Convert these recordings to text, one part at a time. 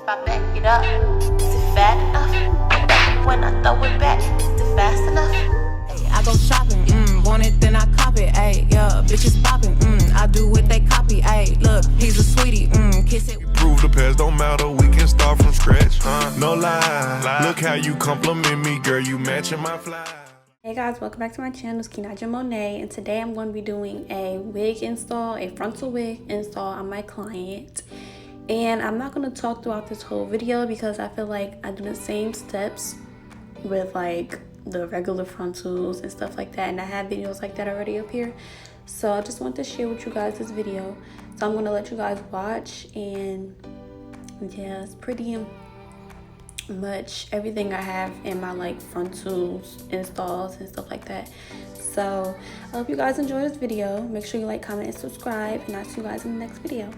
I back it up, is it fat enough? When I throw it back, is it fast enough? I go shopping, want it, then I cop it, ayy, yeah, bitches popping, I do what they copy, ayy, look, he's a sweetie, kiss it. Prove the past don't matter, we can start from scratch, no lie. Look how you compliment me, girl, you matching my fly. Hey guys, welcome back to my channel. It's K.monae, and today I'm going to be doing a wig install, a frontal wig install on my client. And I'm not going to talk throughout this whole video because I feel like I do the same steps with like the regular frontals and stuff like that, and I have videos like that already up here. So I just want to share with you guys this video. So I'm going to let you guys watch, and yeah, it's pretty much everything I have in my like frontals installs and stuff like that. So I hope you guys enjoy this video. Make sure you like, comment, and subscribe, and I'll see you guys in the next video.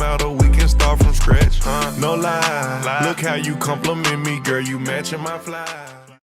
matter, we can start from scratch. No lie. Look how you compliment me, girl, you matching my fly.